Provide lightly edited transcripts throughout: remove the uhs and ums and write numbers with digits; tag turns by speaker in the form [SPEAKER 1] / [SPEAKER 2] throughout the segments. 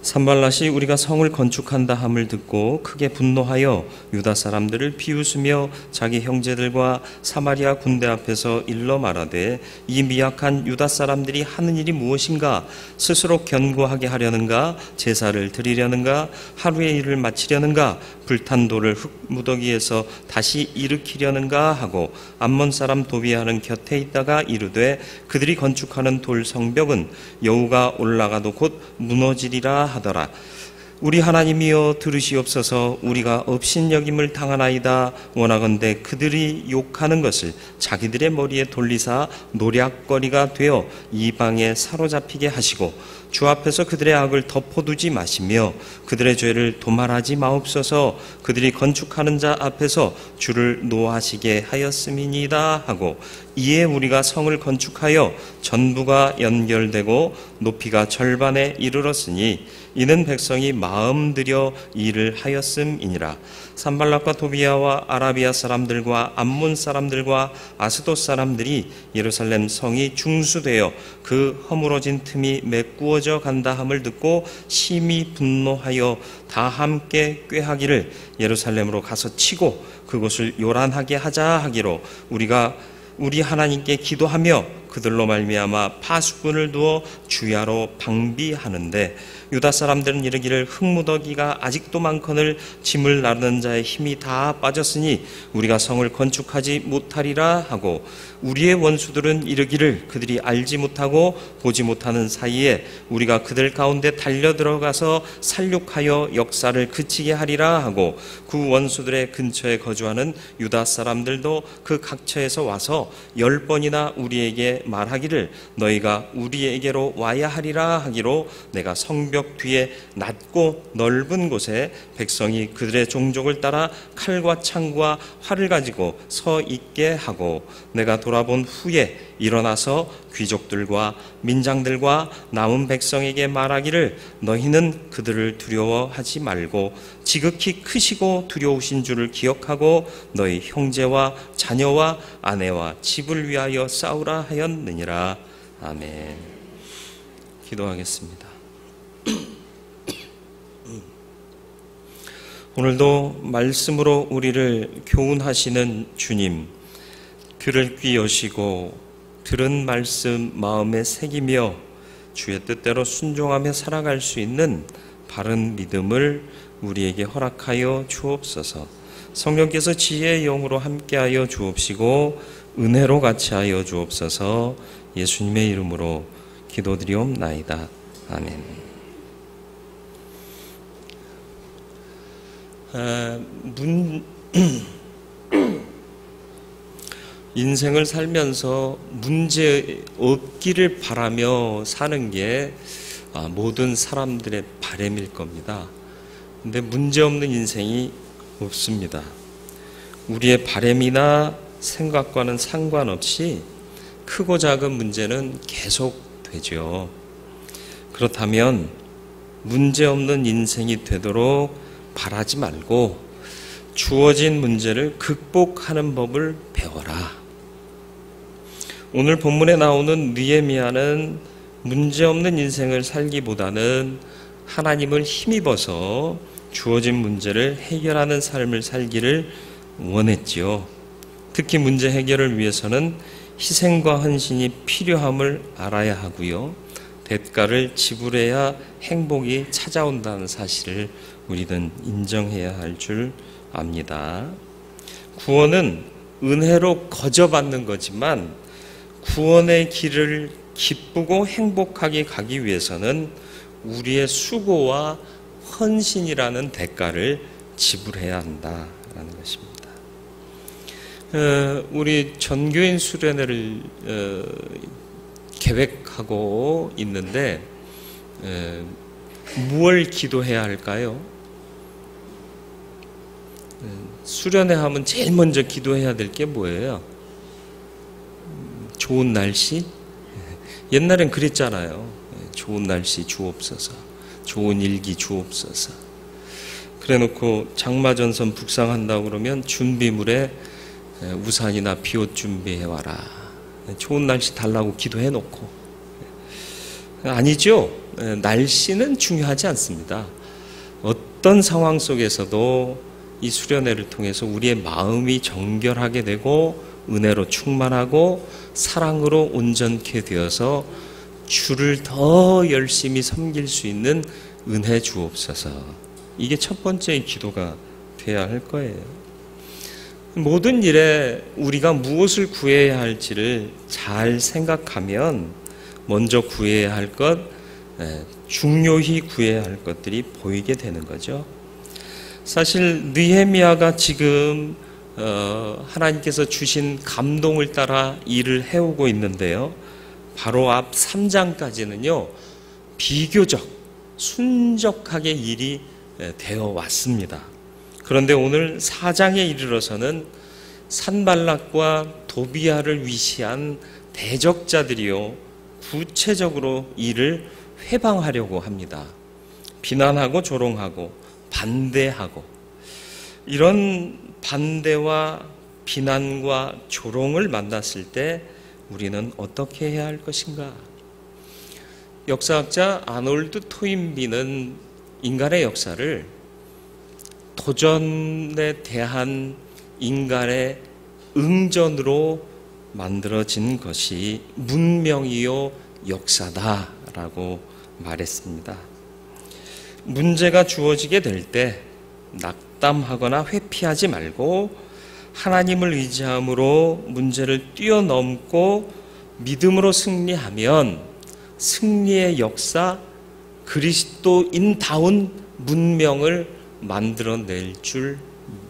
[SPEAKER 1] 산발랏이 우리가 성을 건축한다 함을 듣고 크게 분노하여 유다 사람들을 비웃으며 자기 형제들과 사마리아 군대 앞에서 일러 말하되 이 미약한 유다 사람들이 하는 일이 무엇인가? 스스로 견고하게 하려는가? 제사를 드리려는가? 하루의 일을 마치려는가? 불탄 돌을 흙무더기에서 다시 일으키려는가? 하고 암몬 사람 도비아는 곁에 있다가 이르되 그들이 건축하는 돌 성벽은 여우가 올라가도 곧 무너지리라 하더라. 우리 하나님이여 들으시옵소서. 우리가 업신여김을 당하나이다. 원하건대 그들이 욕하는 것을 자기들의 머리에 돌리사 노략거리가 되어 이방에 사로잡히게 하시고 주 앞에서 그들의 악을 덮어두지 마시며 그들의 죄를 도말하지 마옵소서. 그들이 건축하는 자 앞에서 주를 노하시게 하였음이니이다 하고 이에 우리가 성을 건축하여 전부가 연결되고 높이가 절반에 이르렀으니 이는 백성이 마음 들여 일을 하였음이니라. 산발락과 도비아와 아라비아 사람들과 암몬 사람들과 아스돗 사람들이 예루살렘 성이 중수되어 그 허물어진 틈이 메꾸어져 간다 함을 듣고 심히 분노하여 다 함께 꾀하기를 예루살렘으로 가서 치고 그곳을 요란하게 하자 하기로 우리가 우리 하나님께 기도하며 그들로 말미암아 파수꾼을 두어 주야로 방비하는데 유다 사람들은 이르기를 흙무더기가 아직도 많거늘 짐을 나르는 자의 힘이 다 빠졌으니 우리가 성을 건축하지 못하리라 하고 우리의 원수들은 이르기를 그들이 알지 못하고 보지 못하는 사이에 우리가 그들 가운데 달려들어가서 살육하여 역사를 그치게 하리라 하고 그 원수들의 근처에 거주하는 유다 사람들도 그 각처에서 와서 10번이나 우리에게 말하기를 너희가 우리에게로 와야 하리라 하기로 내가 성벽 뒤에 낮고 넓은 곳에 백성이 그들의 종족을 따라 칼과 창과 활을 가지고 서 있게 하고 내가 돌아본 후에 일어나서 귀족들과 민장들과 남은 백성에게 말하기를 너희는 그들을 두려워하지 말고 지극히 크시고 두려우신 줄을 기억하고 너희 형제와 자녀와 아내와 집을 위하여 싸우라 하였느니라. 아멘. 기도하겠습니다. 오늘도 말씀으로 우리를 교훈하시는 주님, 귀를 귀 여시고 들은 말씀 마음에 새기며 주의 뜻대로 순종하며 살아갈 수 있는 바른 믿음을 우리에게 허락하여 주옵소서. 성령께서 지혜의 영으로 함께하여 주옵시고 은혜로 같이 하여 주옵소서. 예수님의 이름으로 기도드리옵나이다. 아멘. 인생을 살면서 문제 없기를 바라며 사는 게 모든 사람들의 바람일 겁니다. 근데 문제 없는 인생이 없습니다. 우리의 바람이나 생각과는 상관없이 크고 작은 문제는 계속 되죠. 그렇다면 문제 없는 인생이 되도록 바라지 말고 주어진 문제를 극복하는 법을 배워라. 오늘 본문에 나오는 느헤미야는 문제없는 인생을 살기보다는 하나님을 힘입어서 주어진 문제를 해결하는 삶을 살기를 원했지요. 특히 문제 해결을 위해서는 희생과 헌신이 필요함을 알아야 하고요. 대가를 지불해야 행복이 찾아온다는 사실을 우리는 인정해야 할 줄 압니다. 구원은 은혜로 거저받는 거지만 구원의 길을 기쁘고 행복하게 가기 위해서는 우리의 수고와 헌신이라는 대가를 지불해야 한다라는 것입니다. 우리 전교인 수련회를 계획하고 있는데 무엇을 기도해야 할까요? 수련회 하면 제일 먼저 기도해야 될 게 뭐예요? 좋은 날씨? 옛날엔 그랬잖아요. 좋은 날씨 주옵소서. 좋은 일기 주옵소서. 그래놓고 장마전선 북상한다고 그러면 준비물에 우산이나 비옷 준비해와라. 좋은 날씨 달라고 기도해놓고. 아니죠. 날씨는 중요하지 않습니다. 어떤 상황 속에서도 이 수련회를 통해서 우리의 마음이 정결하게 되고 은혜로 충만하고 사랑으로 온전케 되어서 주를 더 열심히 섬길 수 있는 은혜 주옵소서. 이게 첫 번째 기도가 돼야 할 거예요. 모든 일에 우리가 무엇을 구해야 할지를 잘 생각하면 먼저 구해야 할 것, 중요히 구해야 할 것들이 보이게 되는 거죠. 사실 느헤미야가 지금 하나님께서 주신 감동을 따라 일을 해오고 있는데요. 바로 앞 3장까지는요. 비교적 순적하게 일이 되어 왔습니다. 그런데 오늘 4장에 이르러서는 산발락과 도비야를 위시한 대적자들이요. 구체적으로 이를 회방하려고 합니다. 비난하고 조롱하고 반대하고 이런 반대와 비난과 조롱을 만났을 때 우리는 어떻게 해야 할 것인가? 역사학자 아놀드 토인비는 인간의 역사를 도전에 대한 인간의 응전으로 만들어진 것이 문명이요 역사다라고 말했습니다. 문제가 주어지게 될 때 낙담하거나 회피하지 말고 하나님을 의지함으로 문제를 뛰어넘고 믿음으로 승리하면 승리의 역사, 그리스도인다운 문명을 만들어낼 줄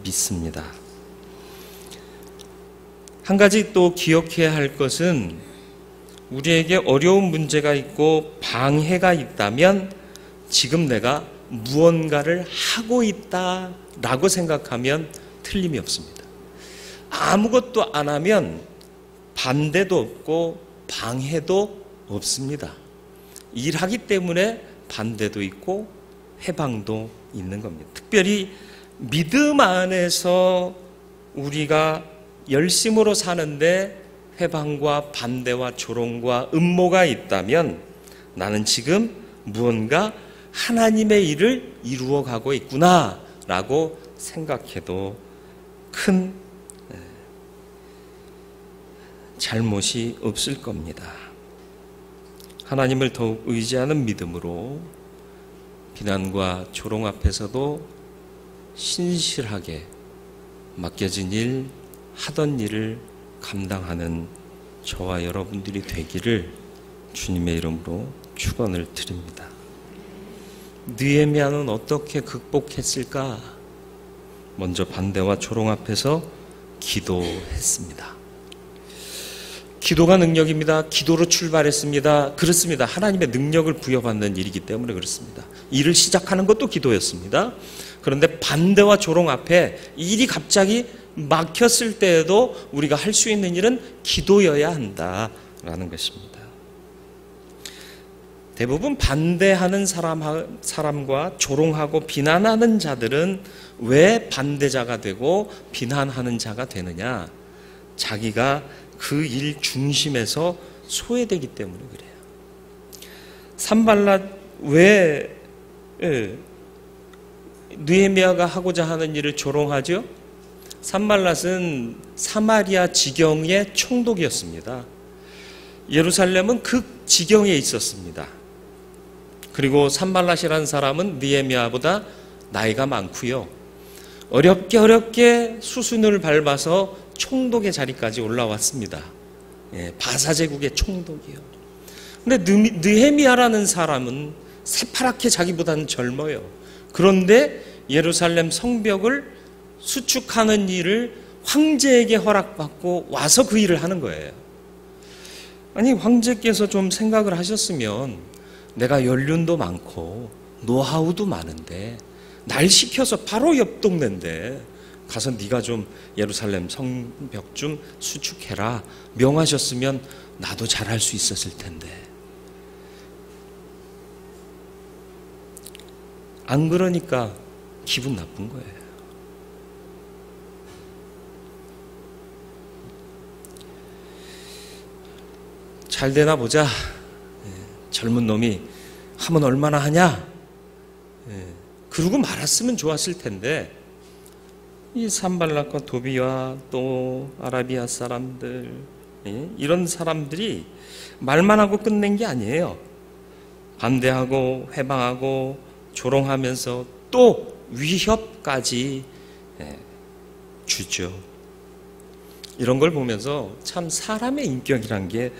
[SPEAKER 1] 믿습니다. 한 가지 또 기억해야 할 것은 우리에게 어려운 문제가 있고 방해가 있다면 지금 내가 무언가를 하고 있다라고 생각하면 틀림이 없습니다. 아무것도 안 하면 반대도 없고 방해도 없습니다. 일하기 때문에 반대도 있고 해방도 있는 겁니다. 특별히 믿음 안에서 우리가 열심으로 사는데 회방과 반대와 조롱과 음모가 있다면 나는 지금 무언가 하나님의 일을 이루어가고 있구나 라고 생각해도 큰 잘못이 없을 겁니다. 하나님을 더욱 의지하는 믿음으로 비난과 조롱 앞에서도 신실하게 맡겨진 일, 하던 일을 감당하는 저와 여러분들이 되기를 주님의 이름으로 축원을 드립니다. 느헤미야는 어떻게 극복했을까? 먼저 반대와 조롱 앞에서 기도했습니다. 기도가 능력입니다. 기도로 출발했습니다. 그렇습니다. 하나님의 능력을 부여받는 일이기 때문에 그렇습니다. 일을 시작하는 것도 기도였습니다. 그런데 반대와 조롱 앞에 일이 갑자기 막혔을 때에도 우리가 할 수 있는 일은 기도여야 한다라는 것입니다. 대부분 반대하는 사람과 조롱하고 비난하는 자들은 왜 반대자가 되고 비난하는 자가 되느냐? 자기가 그 일 중심에서 소외되기 때문에 그래요. 산발랏 왜 느헤미야가 하고자 하는 일을 조롱하죠? 산발랏은 사마리아 지경의 총독이었습니다. 예루살렘은 극지경에 있었습니다. 그리고 산발랏이라는 사람은 느헤미야보다 나이가 많고요. 어렵게 수순을 밟아서 총독의 자리까지 올라왔습니다. 바사 제국의 총독이요. 근데 느헤미야라는 사람은 새파랗게 자기보다는 젊어요. 그런데 예루살렘 성벽을 수축하는 일을 황제에게 허락받고 와서 그 일을 하는 거예요. 아니 황제께서 좀 생각을 하셨으면 내가 연륜도 많고 노하우도 많은데 날 시켜서 바로 옆 동네인데 가서 네가 좀 예루살렘 성벽 좀 수축해라 명하셨으면 나도 잘할 수 있었을 텐데 안 그러니까 기분 나쁜 거예요. 잘 되나 보자. 젊은 놈이 하면 얼마나 하냐? 그러고 말았으면 좋았을 텐데, 이 산발락과 도비와 또 아라비아 사람들, 이런 사람들이 말만 하고 끝낸 게 아니에요. 반대하고 회방하고 조롱하면서 또 위협까지 주죠. 이런 걸 보면서 참 사람의 인격이란 게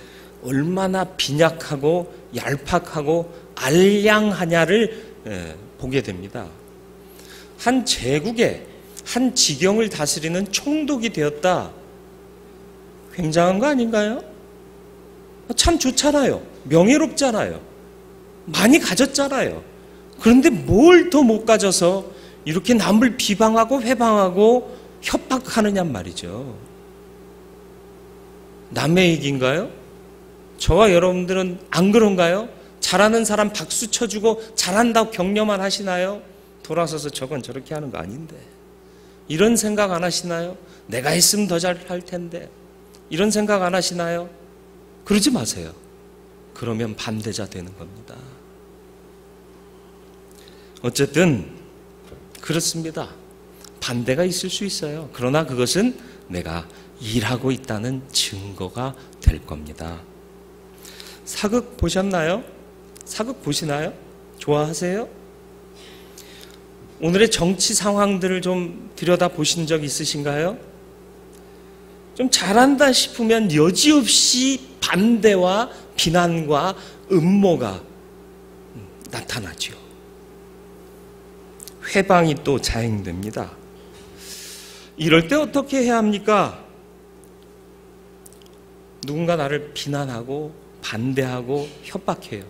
[SPEAKER 1] 얼마나 빈약하고 얄팍하고 알량하냐를 보게 됩니다. 한 제국의 한 지경을 다스리는 총독이 되었다. 굉장한 거 아닌가요? 참 좋잖아요. 명예롭잖아요. 많이 가졌잖아요. 그런데 뭘 더 못 가져서 이렇게 남을 비방하고 회방하고 협박하느냔 말이죠. 남의 얘기인가요? 저와 여러분들은 안 그런가요? 잘하는 사람 박수 쳐주고 잘한다고 격려만 하시나요? 돌아서서 저건 저렇게 하는 거 아닌데. 이런 생각 안 하시나요? 내가 했으면 더 잘할 텐데. 이런 생각 안 하시나요? 그러지 마세요. 그러면 반대자 되는 겁니다. 어쨌든 그렇습니다. 반대가 있을 수 있어요. 그러나 그것은 내가 일하고 있다는 증거가 될 겁니다. 사극 보셨나요? 사극 보시나요? 좋아하세요? 오늘의 정치 상황들을 좀 들여다보신 적 있으신가요? 좀 잘한다 싶으면 여지없이 반대와 비난과 음모가 나타나죠. 회방이 또 자행됩니다. 이럴 때 어떻게 해야 합니까? 누군가 나를 비난하고 반대하고 협박해요.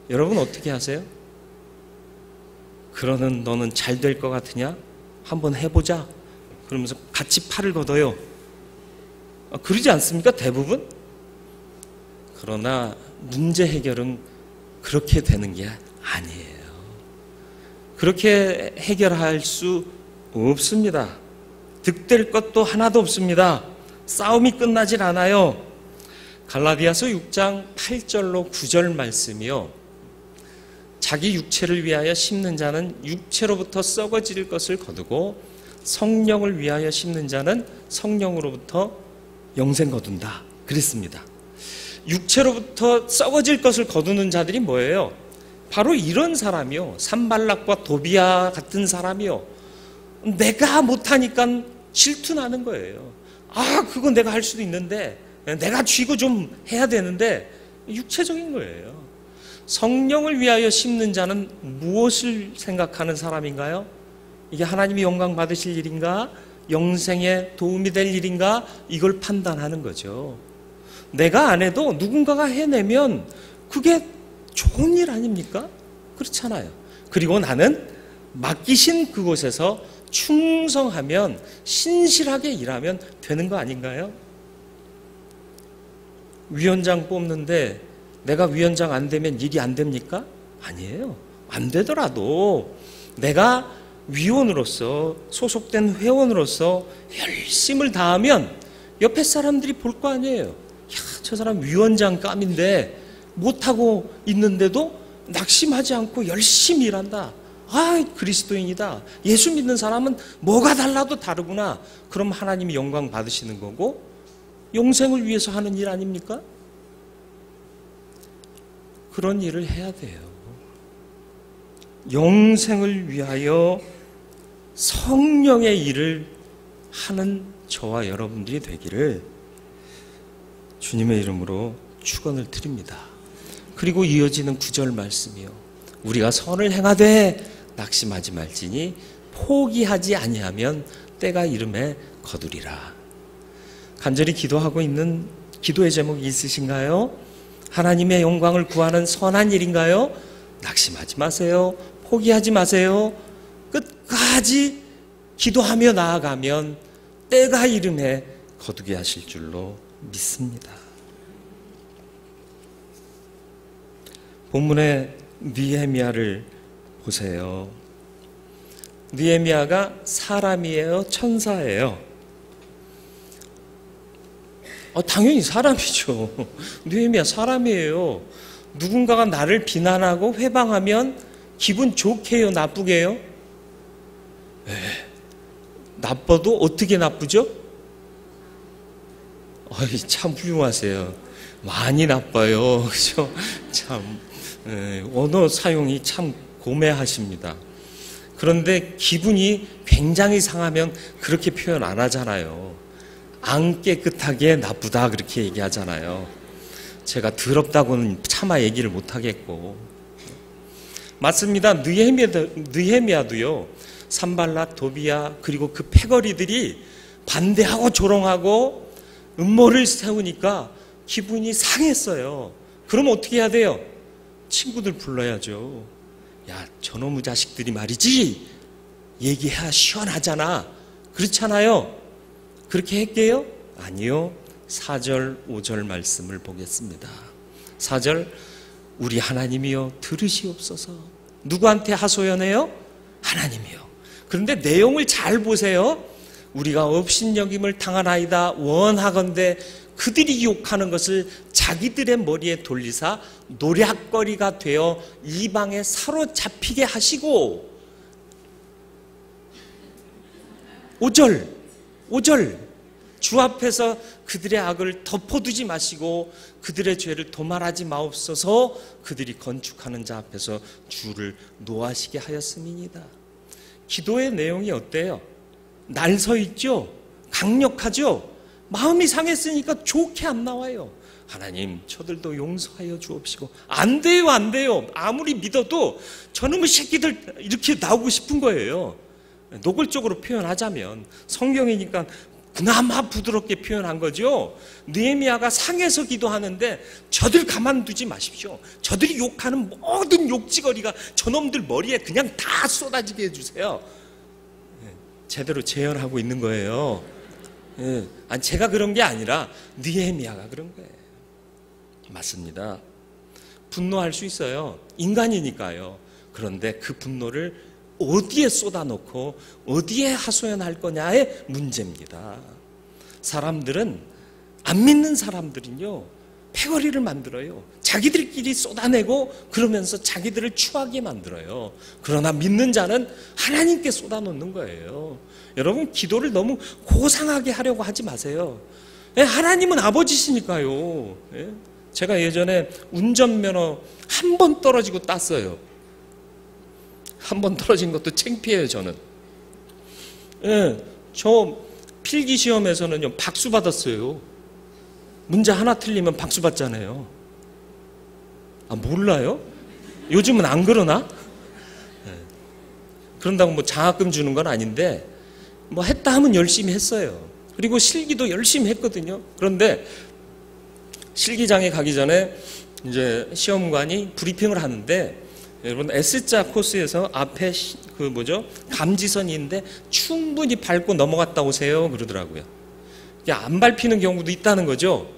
[SPEAKER 1] 여러분 어떻게 하세요? 그러는 너는 잘 될 것 같으냐? 한번 해보자. 그러면서 같이 팔을 걷어요. 그러지 않습니까? 대부분? 그러나 문제 해결은 그렇게 되는 게 아니에요. 그렇게 해결할 수 없습니다. 득될 것도 하나도 없습니다. 싸움이 끝나질 않아요. 갈라디아서 6장 8절로 9절 말씀이요. 자기 육체를 위하여 심는 자는 육체로부터 썩어질 것을 거두고 성령을 위하여 심는 자는 성령으로부터 영생 거둔다. 그랬습니다. 육체로부터 썩어질 것을 거두는 자들이 뭐예요? 바로 이런 사람이요. 산발락과 도비아 같은 사람이요. 내가 못하니까 질투나는 거예요. 아, 그거 내가 할 수도 있는데 내가 쥐고 좀 해야 되는데 육체적인 거예요. 성령을 위하여 심는 자는 무엇을 생각하는 사람인가요? 이게 하나님이 영광 받으실 일인가? 영생에 도움이 될 일인가? 이걸 판단하는 거죠. 내가 안 해도 누군가가 해내면 그게 좋은 일 아닙니까? 그렇잖아요. 그리고 나는 맡기신 그곳에서 충성하면 신실하게 일하면 되는 거 아닌가요? 위원장 뽑는데 내가 위원장 안 되면 일이 안 됩니까? 아니에요. 안 되더라도 내가 위원으로서 소속된 회원으로서 열심을 다하면 옆에 사람들이 볼 거 아니에요. 야, 저 사람 위원장 감인데 못하고 있는데도 낙심하지 않고 열심히 일한다. 아, 그리스도인이다. 예수 믿는 사람은 뭐가 달라도 다르구나. 그럼 하나님이 영광 받으시는 거고 영생을 위해서 하는 일 아닙니까? 그런 일을 해야 돼요. 영생을 위하여 성령의 일을 하는 저와 여러분들이 되기를 주님의 이름으로 축원을 드립니다. 그리고 이어지는 9절 말씀이요. 우리가 선을 행하되 낙심하지 말지니 포기하지 아니하면 때가 이름에 거두리라. 간절히 기도하고 있는 기도의 제목이 있으신가요? 하나님의 영광을 구하는 선한 일인가요? 낙심하지 마세요. 포기하지 마세요. 끝까지 기도하며 나아가면 때가 이름에 거두게 하실 줄로 믿습니다. 본문의 느헤미야를 보세요. 느헤미야가 사람이에요? 천사예요? 당연히 사람이죠. 느헤미야 사람이에요.
[SPEAKER 2] 누군가가 나를 비난하고 회방하면 기분 좋게 해요, 나쁘게 해요? 나빠도 어떻게 나쁘죠? 참 훌륭하세요. 많이 나빠요. 그죠? 참, 언어 사용이 참 고매하십니다. 그런데 기분이 굉장히 상하면 그렇게 표현 안 하잖아요. 안 깨끗하게 나쁘다 그렇게 얘기하잖아요. 제가 더럽다고는 차마 얘기를 못 하겠고. 맞습니다. 느헤미야도요. 산발락, 도비야 그리고 그 패거리들이 반대하고 조롱하고 음모를 세우니까 기분이 상했어요. 그럼 어떻게 해야 돼요? 친구들 불러야죠. 야, 저놈의 자식들이 말이지, 얘기해야 시원하잖아. 그렇잖아요. 그렇게 할게요? 아니요. 4절 5절 말씀을 보겠습니다. 4절, 우리 하나님이여 들으시옵소서. 누구한테 하소연해요? 하나님이요. 그런데 내용을 잘 보세요. 우리가 업신여김을 당하나이다 원하건대 그들이 욕하는 것을 자기들의 머리에 돌리사 노략거리가 되어 이방에 사로잡히게 하시고. 5절 주 앞에서 그들의 악을 덮어두지 마시고 그들의 죄를 도말하지 마옵소서. 그들이 건축하는 자 앞에서 주를 노하시게 하였음이니이다. 기도의 내용이 어때요? 날 서 있죠? 강력하죠? 마음이 상했으니까 좋게 안 나와요. 하나님, 저들도 용서하여 주옵시고. 안 돼요, 안 돼요. 아무리 믿어도 저놈의 새끼들 이렇게 나오고 싶은 거예요. 노골적으로 표현하자면 성경이니까 그나마 부드럽게 표현한 거죠. 느헤미야가 상해서 기도하는데 저들 가만두지 마십시오. 저들이 욕하는 모든 욕지거리가 저놈들 머리에 그냥 다 쏟아지게 해주세요. 제대로 재현하고 있는 거예요. 아니, 제가 그런 게 아니라 느헤미야가 그런 거예요. 맞습니다. 분노할 수 있어요. 인간이니까요. 그런데 그 분노를 어디에 쏟아놓고 어디에 하소연할 거냐의 문제입니다. 사람들은, 안 믿는 사람들은요, 패거리를 만들어요. 자기들끼리 쏟아내고 그러면서 자기들을 추하게 만들어요. 그러나 믿는 자는 하나님께 쏟아놓는 거예요. 여러분, 기도를 너무 고상하게 하려고 하지 마세요. 하나님은 아버지시니까요. 제가 예전에 운전면허 한 번 떨어지고 땄어요. 한 번 떨어진 것도 창피해요, 저는. 저 필기 시험에서는요, 박수 받았어요. 문제 하나 틀리면 박수 받잖아요. 아, 몰라요? 요즘은 안 그러나? 그런다고 뭐 장학금 주는 건 아닌데, 뭐 했다 하면 열심히 했어요. 그리고 실기도 열심히 했거든요. 그런데 실기장에 가기 전에 이제 시험관이 브리핑을 하는데, 여러분 S자 코스에서 앞에 감지선이 있는데 충분히 밟고 넘어갔다 오세요 그러더라고요. 안 밟히는 경우도 있다는 거죠.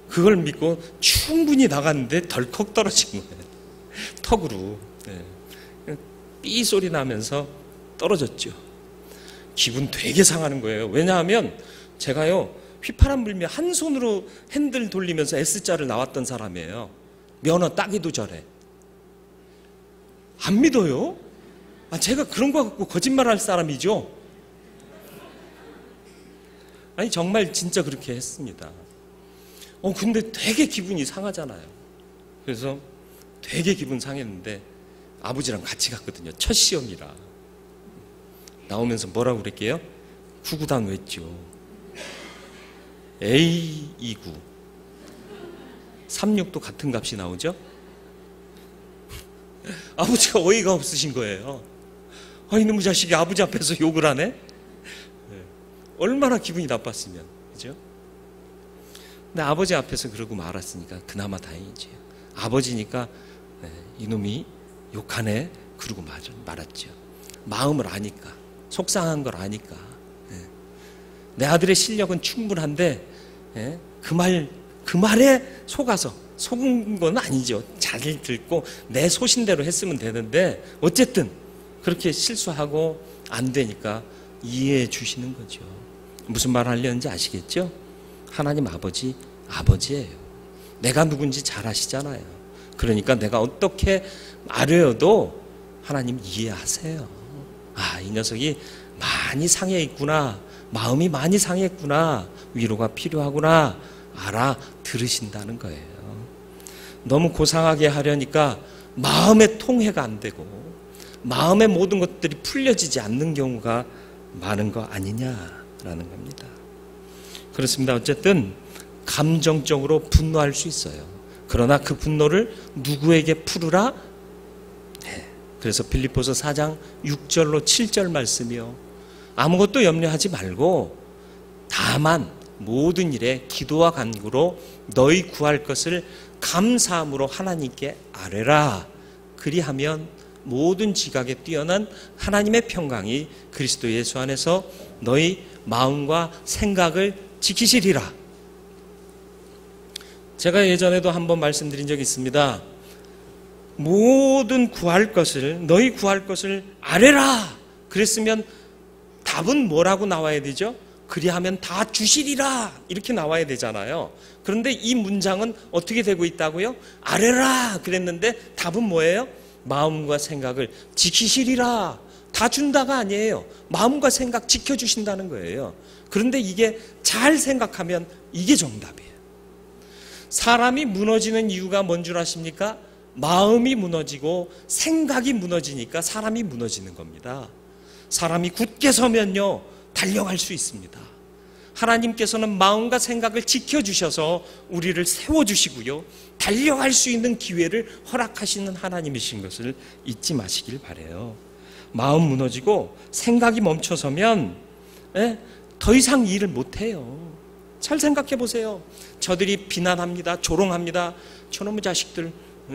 [SPEAKER 2] 그걸 믿고 충분히 나갔는데 덜컥 떨어진 거예요. 턱으로. 삐 소리 나면서 떨어졌죠. 기분 되게 상하는 거예요. 왜냐하면 제가요, 휘파람 불며 한 손으로 핸들 돌리면서 S자를 나왔던 사람이에요. 면허 따기도 전에. 안 믿어요? 제가 그런 거 갖고 거짓말할 사람이죠? 아니, 정말 진짜 그렇게 했습니다. 근데 되게 기분이 상하잖아요. 그래서 되게 기분 상했는데 아버지랑 같이 갔거든요. 첫 시험이라. 나오면서 뭐라고 그랬게요? 구구단 외죠. A29 36도 같은 값이 나오죠? 아버지가 어이가 없으신 거예요. 이놈의 자식이 아버지 앞에서 욕을 하네? 얼마나 기분이 나빴으면, 그죠? 근데 아버지 앞에서 그러고 말았으니까 그나마 다행이죠. 아버지니까 이놈이 욕하네 그러고 말았죠. 마음을 아니까, 속상한 걸 아니까. 내 아들의 실력은 충분한데 그 말에 속은 건 아니죠. 잘 듣고 내 소신대로 했으면 되는데 어쨌든 그렇게 실수하고 안 되니까 이해해 주시는 거죠. 무슨 말 하려는지 아시겠죠? 하나님 아버지예요. 내가 누군지 잘 아시잖아요. 그러니까 내가 어떻게 아뢰어도 하나님 이해하세요. 이 녀석이 많이 상해 있구나, 마음이 많이 상했구나, 위로가 필요하구나 알아들으신다는 거예요. 너무 고상하게 하려니까 마음의 통해가 안 되고 마음의 모든 것들이 풀려지지 않는 경우가 많은 거 아니냐라는 겁니다. 그렇습니다. 어쨌든 감정적으로 분노할 수 있어요. 그러나 그 분노를 누구에게 풀으라? 그래서 빌립보서 4장 6절로 7절 말씀이요, 아무것도 염려하지 말고 다만 모든 일에 기도와 간구로 너희 구할 것을 감사함으로 하나님께 아뢰라. 그리하면 모든 지각에 뛰어난 하나님의 평강이 그리스도 예수 안에서 너희 마음과 생각을 지키시리라. 제가 예전에도 한번 말씀드린 적이 있습니다. 모든 구할 것을, 너희 구할 것을 아뢰라. 그랬으면 답은 뭐라고 나와야 되죠? 그리하면 다 주시리라 이렇게 나와야 되잖아요. 그런데 이 문장은 어떻게 되고 있다고요? 아뢰라 그랬는데 답은 뭐예요? 마음과 생각을 지키시리라. 다 준다가 아니에요. 마음과 생각 지켜주신다는 거예요. 그런데 이게 잘 생각하면 이게 정답이에요. 사람이 무너지는 이유가 뭔 줄 아십니까? 마음이 무너지고 생각이 무너지니까 사람이 무너지는 겁니다. 사람이 굳게 서면요 달려갈 수 있습니다. 하나님께서는 마음과 생각을 지켜주셔서 우리를 세워주시고요, 달려갈 수 있는 기회를 허락하시는 하나님이신 것을 잊지 마시길 바라요. 마음 무너지고 생각이 멈춰서면 더 이상 일을 못해요. 잘 생각해 보세요. 저들이 비난합니다. 조롱합니다. 저놈의 자식들.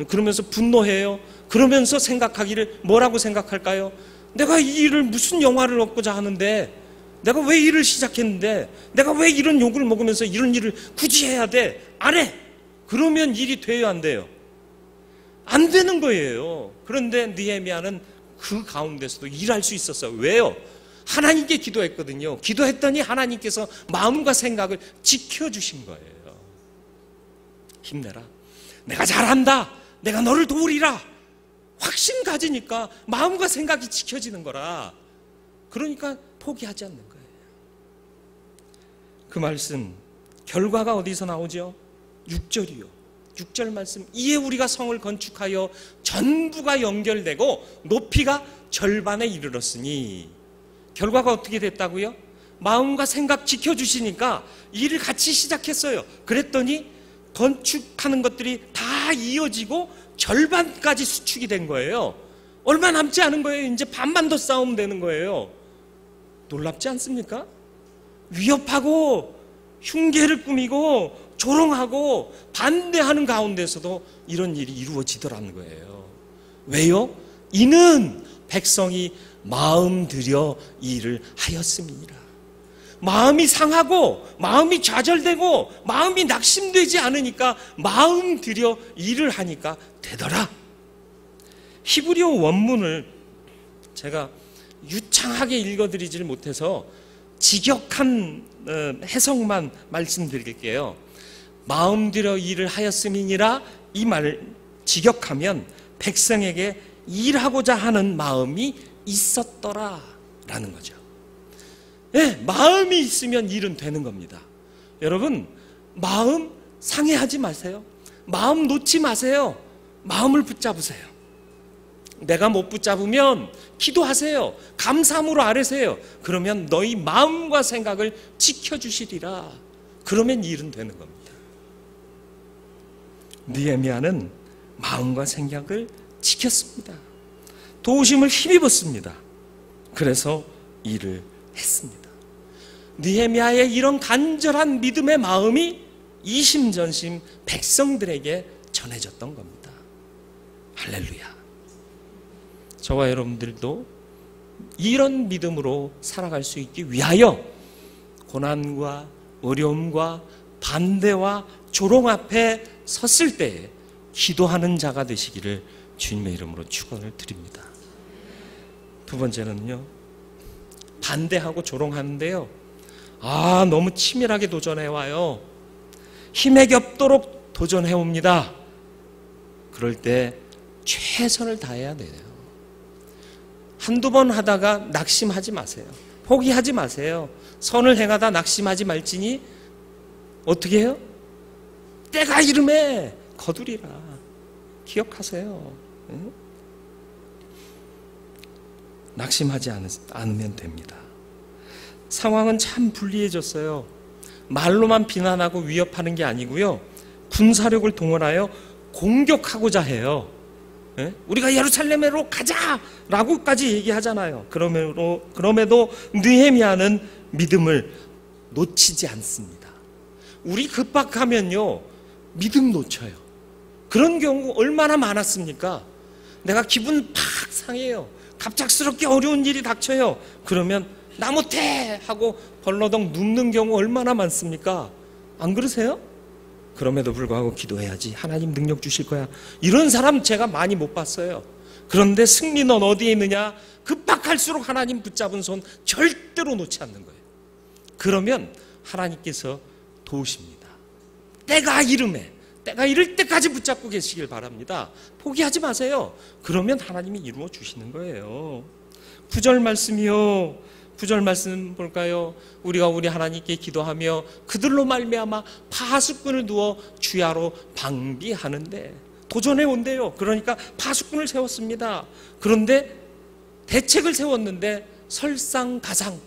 [SPEAKER 2] 그러면서 분노해요. 그러면서 생각하기를 뭐라고 생각할까요? 내가 이 일을 무슨 영화를 얻고자 하는데, 내가 왜 일을 시작했는데, 내가 왜 이런 욕을 먹으면서 이런 일을 굳이 해야 돼? 안 해! 그러면 일이 돼요, 안 돼요? 안 되는 거예요. 그런데 느헤미야는 그 가운데서도 일할 수 있었어요. 왜요? 하나님께 기도했거든요. 기도했더니 하나님께서 마음과 생각을 지켜주신 거예요. 힘내라. 내가 잘한다. 내가 너를 도우리라. 확신 가지니까 마음과 생각이 지켜지는 거라. 그러니까 포기하지 않는 거예요. 그 말씀 결과가 어디서 나오죠? 6절이요. 6절 말씀, 이에 우리가 성을 건축하여 전부가 연결되고 높이가 절반에 이르렀으니. 결과가 어떻게 됐다고요? 마음과 생각 지켜주시니까 일을 같이 시작했어요. 그랬더니 건축하는 것들이 다 이어지고 절반까지 수축이 된 거예요. 얼마 남지 않은 거예요. 이제 반만 더 쌓으면 되는 거예요. 놀랍지 않습니까? 위협하고 흉계를 꾸미고 조롱하고 반대하는 가운데서도 이런 일이 이루어지더라는 거예요. 왜요? 이는 백성이 마음 들여 일을 하였음이니라. 마음이 상하고 마음이 좌절되고 마음이 낙심되지 않으니까 마음 들여 일을 하니까 되더라. 히브리어 원문을 제가 유창하게 읽어드리질 못해서 직역한 해석만 말씀드릴게요. 마음 들여 일을 하였음이니라, 이 말을 직역하면 백성에게 일하고자 하는 마음이 있었더라 라는 거죠. 네, 마음이 있으면 일은 되는 겁니다. 여러분, 마음 상해하지 마세요. 마음 놓지 마세요. 마음을 붙잡으세요. 내가 못 붙잡으면 기도하세요. 감사함으로 아뢰세요. 그러면 너희 마음과 생각을 지켜주시리라. 그러면 일은 되는 겁니다. 느헤미야는 마음과 생각을 지켰습니다. 도우심을 힘입었습니다. 그래서 일을 했습니다. 느헤미야의 이런 간절한 믿음의 마음이 이심전심 백성들에게 전해졌던 겁니다. 할렐루야. 저와 여러분들도 이런 믿음으로 살아갈 수 있기 위하여 고난과 어려움과 반대와 조롱 앞에 섰을 때에 기도하는 자가 되시기를 주님의 이름으로 축원을 드립니다. 두 번째는요, 반대하고 조롱하는데요, 너무 치밀하게 도전해와요. 힘에 겹도록 도전해옵니다. 그럴 때 최선을 다해야 돼요. 한두 번 하다가 낙심하지 마세요. 포기하지 마세요. 선을 행하다 낙심하지 말지니 어떻게 해요? 때가 이름에 거두리라. 기억하세요. 응? 낙심하지 않으면 됩니다. 상황은 참 불리해졌어요. 말로만 비난하고 위협하는 게 아니고요. 군사력을 동원하여 공격하고자 해요. 우리가 예루살렘으로 가자라고까지 얘기하잖아요. 그럼에도 느헤미야는 믿음을 놓치지 않습니다. 우리 급박하면요, 믿음 놓쳐요. 그런 경우 얼마나 많았습니까? 내가 기분 팍 상해요. 갑작스럽게 어려운 일이 닥쳐요. 그러면 나 못해 하고 벌러덩 눕는 경우 얼마나 많습니까? 안 그러세요? 그럼에도 불구하고 기도해야지. 하나님 능력 주실 거야. 이런 사람 제가 많이 못 봤어요. 그런데 승리는 어디에 있느냐? 급박할수록 하나님 붙잡은 손 절대로 놓지 않는 거예요. 그러면 하나님께서 도우십니다. 때가 이를 때까지 붙잡고 계시길 바랍니다. 포기하지 마세요. 그러면 하나님이 이루어 주시는 거예요. 9절 말씀이요. 9절 말씀 볼까요? 우리가 우리 하나님께 기도하며 그들로 말미암아 파수꾼을 두어 주야로 방비하는데 도전해 온대요. 그러니까 파수꾼을 세웠습니다. 그런데 대책을 세웠는데 설상가상.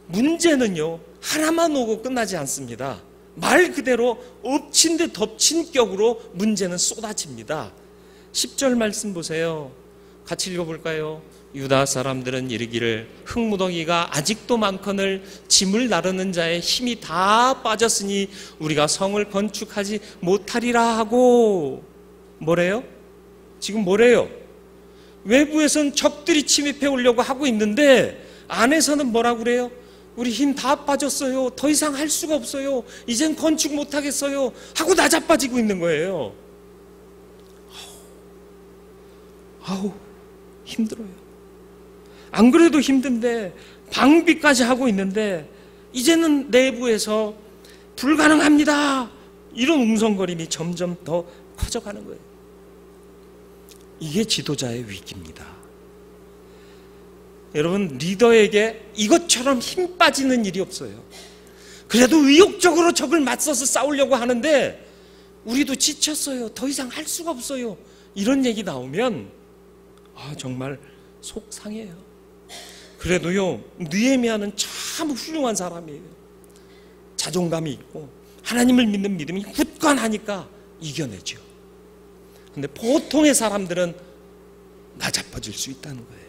[SPEAKER 2] 문제는요, 하나만 오고 끝나지 않습니다. 말 그대로 엎친 데 덮친 격으로 문제는 쏟아집니다. 10절 말씀 보세요. 같이 읽어볼까요? 유다 사람들은 이르기를 흙무더기가 아직도 많거늘 짐을 나르는 자의 힘이 다 빠졌으니 우리가 성을 건축하지 못하리라 하고. 뭐래요? 지금 뭐래요? 외부에선 적들이 침입해 오려고 하고 있는데 안에서는 뭐라고 그래요? 우리 힘 다 빠졌어요. 더 이상 할 수가 없어요. 이젠 건축 못하겠어요 하고 나자빠지고 있는 거예요. 아우, 힘들어요. 안 그래도 힘든데 방비까지 하고 있는데 이제는 내부에서 불가능합니다. 이런 웅성거림이 점점 더 커져가는 거예요. 이게 지도자의 위기입니다. 여러분, 리더에게 이것처럼 힘 빠지는 일이 없어요. 그래도 의욕적으로 적을 맞서서 싸우려고 하는데 우리도 지쳤어요. 더 이상 할 수가 없어요. 이런 얘기 나오면 정말 속 상해요. 그래도요, 느헤미야는 참 훌륭한 사람이에요. 자존감이 있고 하나님을 믿는 믿음이 굳건하니까 이겨내죠. 근데 보통의 사람들은 나자빠질 수 있다는 거예요.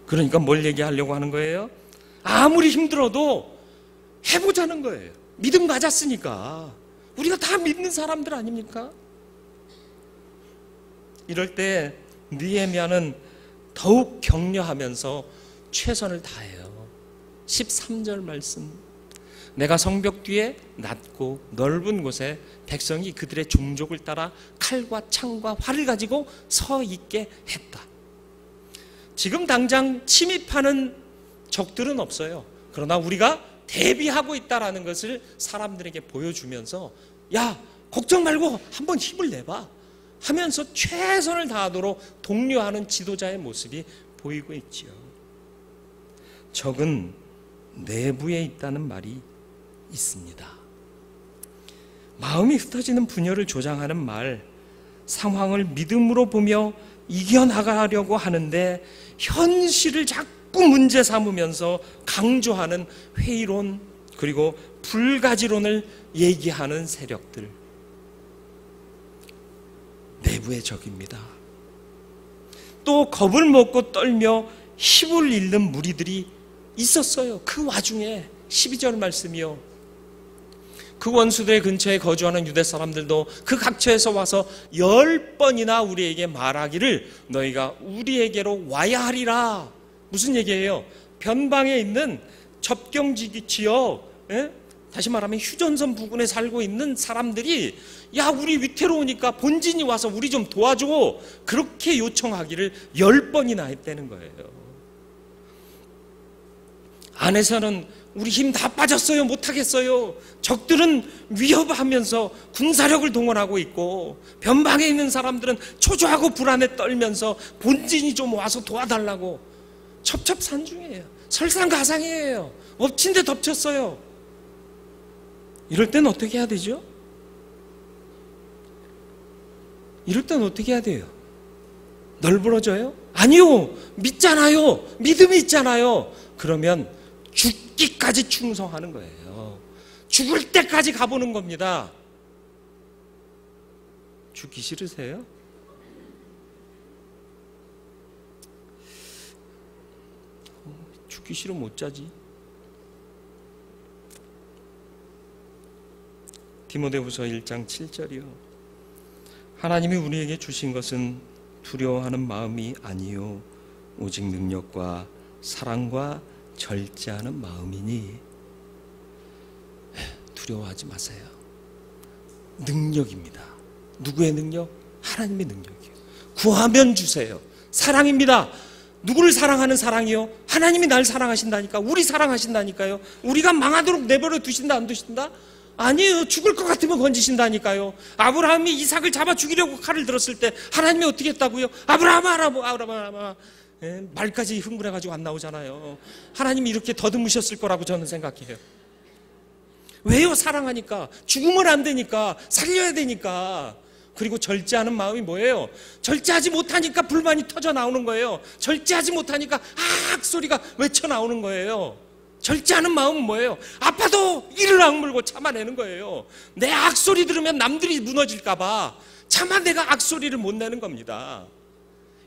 [SPEAKER 2] 그러니까 뭘 얘기하려고 하는 거예요? 아무리 힘들어도 해보자는 거예요. 믿음 가졌으니까. 우리가 다 믿는 사람들 아닙니까? 이럴 때 느헤미야는 더욱 격려하면서 최선을 다해요. 13절 말씀. 내가 성벽 뒤에 낮고 넓은 곳에 백성이 그들의 종족을 따라 칼과 창과 활을 가지고 서 있게 했다. 지금 당장 침입하는 적들은 없어요. 그러나 우리가 대비하고 있다는 것을 사람들에게 보여주면서 야, 걱정 말고 한번 힘을 내봐 하면서 최선을 다하도록 독려하는 지도자의 모습이 보이고 있지요. 적은 내부에 있다는 말이 있습니다. 마음이 흩어지는 분열을 조장하는 말, 상황을 믿음으로 보며 이겨나가려고 하는데 현실을 자꾸 문제 삼으면서 강조하는 회의론, 그리고 불가지론을 얘기하는 세력들, 내부의 적입니다. 또 겁을 먹고 떨며 힘을 잃는 무리들이 있었어요. 그 와중에 12절 말씀이요. 그 원수들 근처에 거주하는 유대 사람들도 그 각처에서 와서 10번이나 우리에게 말하기를 너희가 우리에게로 와야 하리라. 무슨 얘기예요? 변방에 있는 접경 지역, 다시 말하면 휴전선 부근에 살고 있는 사람들이 야, 우리 위태로우니까 본진이 와서 우리 좀 도와줘. 그렇게 요청하기를 10번이나 했다는 거예요. 안에서는 우리 힘 다 빠졌어요. 못하겠어요. 적들은 위협하면서 군사력을 동원하고 있고 변방에 있는 사람들은 초조하고 불안에 떨면서 본진이 좀 와서 도와달라고 첩첩산중이에요. 설상가상이에요. 엎친 데 덮쳤어요. 이럴 땐 어떻게 해야 되죠? 이럴 땐 어떻게 해야 돼요? 널브러져요? 아니요. 믿잖아요. 믿음이 있잖아요. 그러면 죽기까지 충성하는 거예요. 죽을 때까지 가보는 겁니다. 죽기 싫으세요? 죽기 싫으면 못 자지. 디모데후서 1장 7절이요. 하나님이 우리에게 주신 것은 두려워하는 마음이 아니요 오직 능력과 사랑과 절제하는 마음이니. 두려워하지 마세요. 능력입니다. 누구의 능력? 하나님의 능력이에요. 구하면 주세요. 사랑입니다. 누구를 사랑하는 사랑이요? 하나님이 날 사랑하신다니까. 우리 사랑하신다니까요. 우리가 망하도록 내버려 두신다 안 두신다? 아니에요. 죽을 것 같으면 건지신다니까요. 아브라함이 이삭을 잡아 죽이려고 칼을 들었을 때 하나님이 어떻게 했다고요? 아브라함아 말까지 흥분해가지고 안 나오잖아요. 하나님이 이렇게 더듬으셨을 거라고 저는 생각해요. 왜요? 사랑하니까. 죽으면 안 되니까. 살려야 되니까. 그리고 절제하는 마음이 뭐예요? 절제하지 못하니까 불만이 터져 나오는 거예요. 절제하지 못하니까 소리가 외쳐 나오는 거예요. 절제하는 마음은 뭐예요? 아파도 이를 악물고 참아내는 거예요. 내 악소리 들으면 남들이 무너질까봐 차마 내가 악소리를 못 내는 겁니다.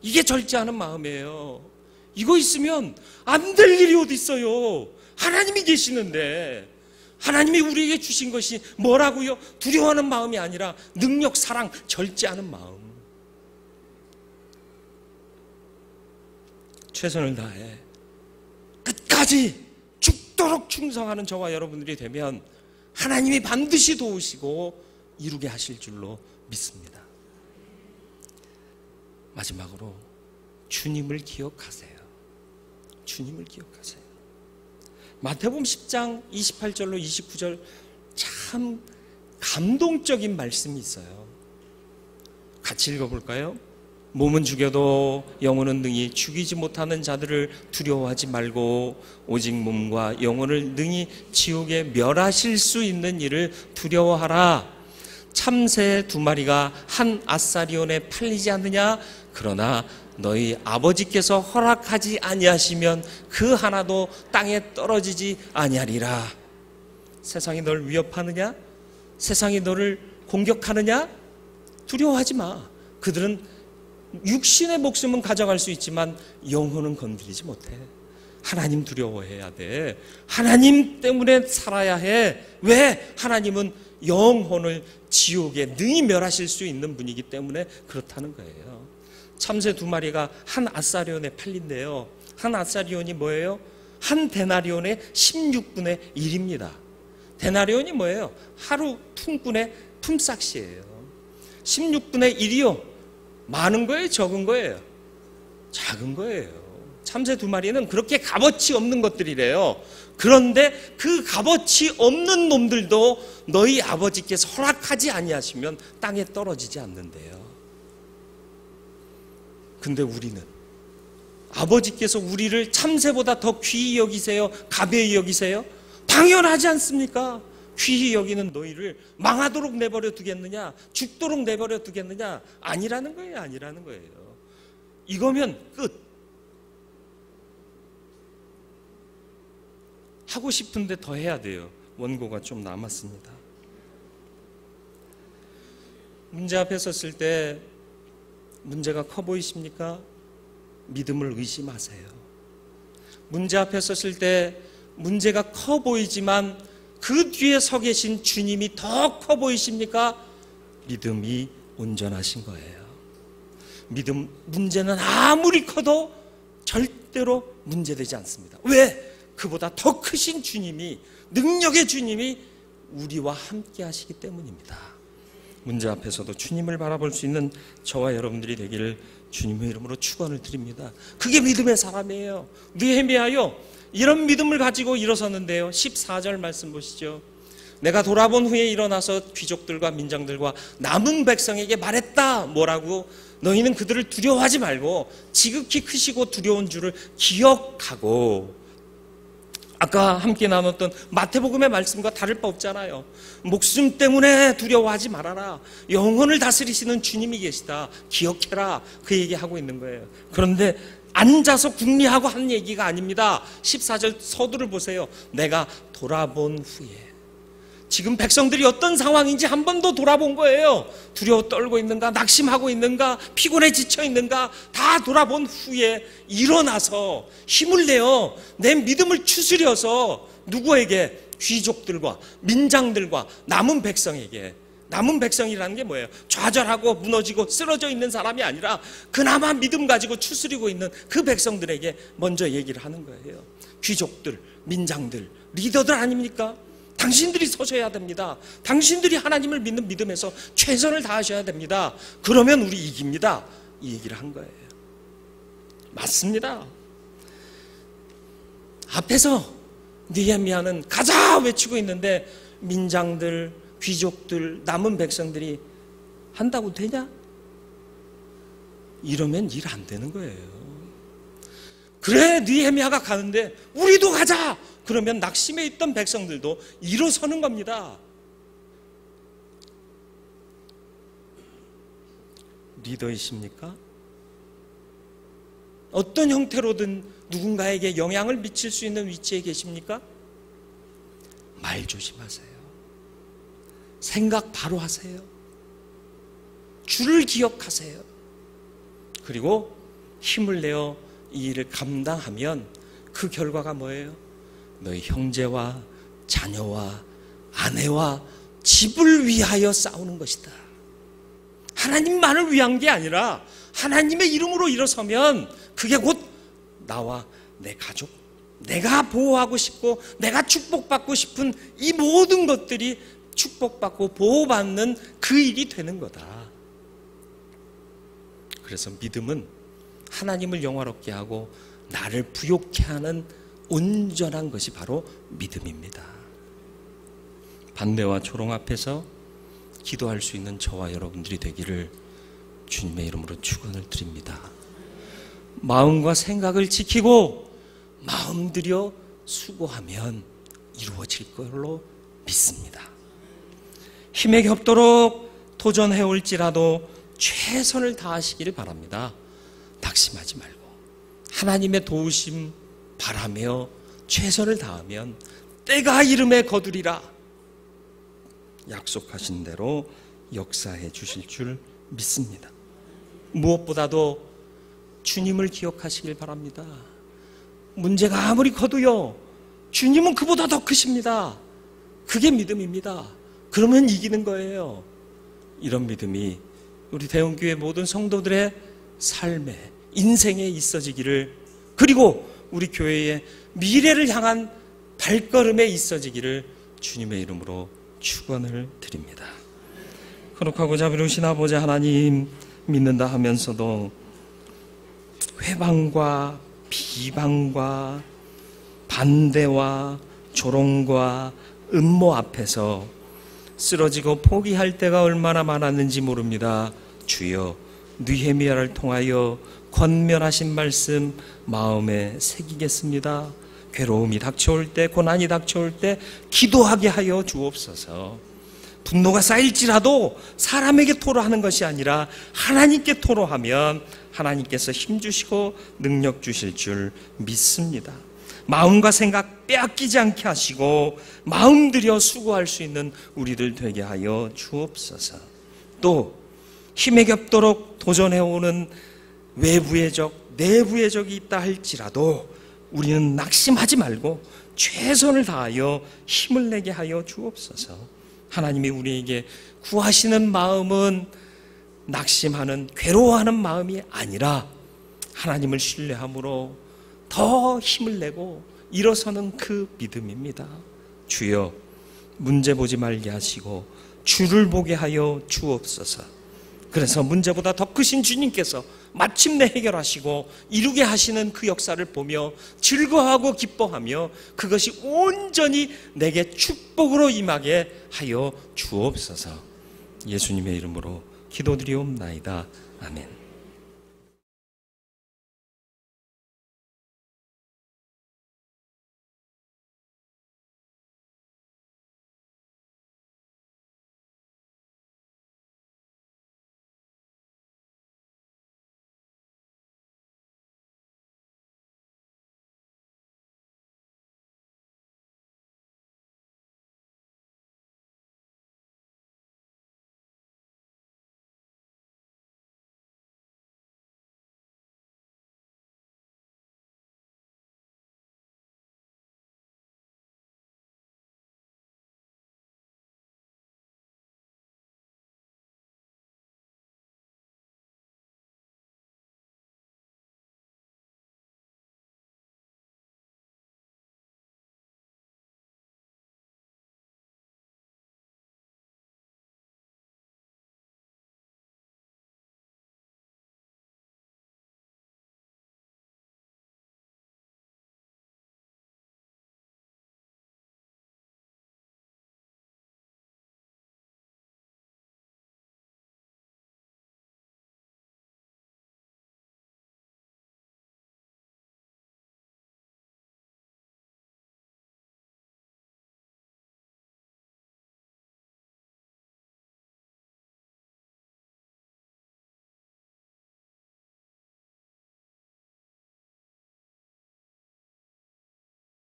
[SPEAKER 2] 이게 절제하는 마음이에요. 이거 있으면 안 될 일이 어디 있어요. 하나님이 계시는데. 하나님이 우리에게 주신 것이 뭐라고요? 두려워하는 마음이 아니라 능력, 사랑, 절제하는 마음. 최선을 다해 끝까지 죽도록 충성하는 저와 여러분들이 되면 하나님이 반드시 도우시고 이루게 하실 줄로 믿습니다. 마지막으로 주님을 기억하세요. 주님을 기억하세요. 마태복음 10장 28절로 29절 참 감동적인 말씀이 있어요. 같이 읽어볼까요? 몸은 죽여도 영혼은 능히 죽이지 못하는 자들을 두려워하지 말고 오직 몸과 영혼을 능히 지옥에 멸하실 수 있는 일을 두려워하라. 참새 2마리가 한 아사리온에 팔리지 않느냐? 그러나 너희 아버지께서 허락하지 아니하시면 그 하나도 땅에 떨어지지 아니하리라. 세상이 널 위협하느냐? 세상이 너를 공격하느냐? 두려워하지 마. 그들은 육신의 목숨은 가져갈 수 있지만 영혼은 건드리지 못해. 하나님 두려워해야 돼. 하나님 때문에 살아야 해. 왜? 하나님은 영혼을 지옥에 능히 멸하실 수 있는 분이기 때문에 그렇다는 거예요. 참새 2마리가 한 아사리온에 팔린대요. 한 아사리온이 뭐예요? 한 데나리온의 16분의 1입니다. 데나리온이 뭐예요? 하루 품꾼의 품삯이에요. 16분의 1이요. 많은 거예요? 적은 거예요? 작은 거예요. 참새 2마리는 그렇게 값어치 없는 것들이래요. 그런데 그 값어치 없는 놈들도 너희 아버지께서 허락하지 아니하시면 땅에 떨어지지 않는데요. 근데 우리는 아버지께서 우리를 참새보다 더 귀히 여기세요? 가벼이 여기세요? 당연하지 않습니까? 귀히 여기는 너희를 망하도록 내버려 두겠느냐? 죽도록 내버려 두겠느냐? 아니라는 거예요. 아니라는 거예요. 이거면 끝. 하고 싶은데 더 해야 돼요. 원고가 좀 남았습니다. 문제 앞에 섰을 때 문제가 커 보이십니까? 믿음을 의심하세요. 문제 앞에 섰을 때 문제가 커 보이지만 그 뒤에 서 계신 주님이 더 커 보이십니까? 믿음이 온전하신 거예요. 문제는 아무리 커도 절대로 문제되지 않습니다. 왜? 그보다 더 크신 주님이, 능력의 주님이 우리와 함께 하시기 때문입니다.
[SPEAKER 1] 문제 앞에서도 주님을 바라볼 수 있는 저와 여러분들이 되기를 주님의 이름으로 축원을 드립니다.
[SPEAKER 2] 그게 믿음의 사람이에요. 느헤미야요, 이런 믿음을 가지고 일어섰는데요. 14절 말씀 보시죠. 내가 돌아본 후에 일어나서 귀족들과 민장들과 남은 백성에게 말했다. 뭐라고? 너희는 그들을 두려워하지 말고 지극히 크시고 두려운 줄을 기억하고. 아까 함께 나눴던 마태복음의 말씀과 다를 바 없잖아요. 목숨 때문에 두려워하지 말아라. 영혼을 다스리시는 주님이 계시다. 기억해라. 그 얘기하고 있는 거예요. 그런데 앉아서 궁리하고 한 얘기가 아닙니다. 14절 서두를 보세요. 내가 돌아본 후에. 지금 백성들이 어떤 상황인지 한 번 더 돌아본 거예요. 두려워 떨고 있는가, 낙심하고 있는가, 피곤해 지쳐 있는가, 다 돌아본 후에 일어나서 힘을 내어 내 믿음을 추스려서 누구에게? 귀족들과 민장들과 남은 백성에게. 남은 백성이라는 게 뭐예요? 좌절하고 무너지고 쓰러져 있는 사람이 아니라 그나마 믿음 가지고 추스리고 있는 그 백성들에게 먼저 얘기를 하는 거예요. 귀족들, 민장들, 리더들 아닙니까? 당신들이 서셔야 됩니다. 당신들이 하나님을 믿는 믿음에서 최선을 다하셔야 됩니다. 그러면 우리 이깁니다. 이 얘기를 한 거예요. 맞습니다. 앞에서 느헤미야는 가자 외치고 있는데 민장들, 귀족들, 남은 백성들이 한다고 되냐? 이러면 일 안 되는 거예요. 그래, 느헤미야가 가는데 우리도 가자! 그러면 낙심해 있던 백성들도 일어서는 겁니다. 리더이십니까? 어떤 형태로든 누군가에게 영향을 미칠 수 있는 위치에 계십니까? 말 조심하세요. 생각 바로 하세요. 주를 기억하세요. 그리고 힘을 내어 이 일을 감당하면 그 결과가 뭐예요? 너희 형제와 자녀와 아내와 집을 위하여 싸우는 것이다. 하나님만을 위한 게 아니라 하나님의 이름으로 일어서면 그게 곧 나와 내 가족, 내가 보호하고 싶고 내가 축복받고 싶은 이 모든 것들이 축복받고 보호받는 그 일이 되는 거다. 그래서 믿음은 하나님을 영화롭게 하고 나를 부욕케 하는 온전한 것이 바로 믿음입니다. 반대와 조롱 앞에서 기도할 수 있는 저와 여러분들이 되기를 주님의 이름으로 축원을 드립니다. 마음과 생각을 지키고 마음 들여 수고하면 이루어질 걸로 믿습니다. 힘에 겹도록 도전해올지라도 최선을 다하시기를 바랍니다. 낙심하지 말고 하나님의 도우심 바라며 최선을 다하면 때가 이름에 거두리라. 약속하신 대로 역사해 주실 줄 믿습니다. 무엇보다도 주님을 기억하시길 바랍니다. 문제가 아무리 커도요, 주님은 그보다 더 크십니다. 그게 믿음입니다. 그러면 이기는 거예요. 이런 믿음이 우리 대원교회 모든 성도들의 삶에, 인생에 있어지기를, 그리고 우리 교회의 미래를 향한 발걸음에 있어지기를 주님의 이름으로 축원을 드립니다. 거룩하고 자비로우신 아버지 하나님, 믿는다 하면서도 회방과 비방과 반대와 조롱과 음모 앞에서 쓰러지고 포기할 때가 얼마나 많았는지 모릅니다. 주여, 느헤미야를 통하여 권면하신 말씀 마음에 새기겠습니다. 괴로움이 닥쳐올 때, 고난이 닥쳐올 때 기도하게 하여 주옵소서. 분노가 쌓일지라도 사람에게 토로하는 것이 아니라 하나님께 토로하면 하나님께서 힘주시고 능력 주실 줄 믿습니다. 마음과 생각 빼앗기지 않게 하시고 마음 들여 수고할 수 있는 우리들 되게 하여 주옵소서. 또 힘에 겹도록 도전해오는 외부의 적, 내부의 적이 있다 할지라도 우리는 낙심하지 말고 최선을 다하여 힘을 내게 하여 주옵소서. 하나님이 우리에게 구하시는 마음은 낙심하는, 괴로워하는 마음이 아니라 하나님을 신뢰함으로 더 힘을 내고 일어서는 그 믿음입니다. 주여, 문제 보지 말게 하시고 주를 보게 하여 주옵소서. 그래서 문제보다 더 크신 주님께서 마침내 해결하시고 이루게 하시는 그 역사를 보며 즐거워하고 기뻐하며 그것이 온전히 내게 축복으로 임하게 하여 주옵소서. 예수님의 이름으로 기도드리옵나이다. 아멘.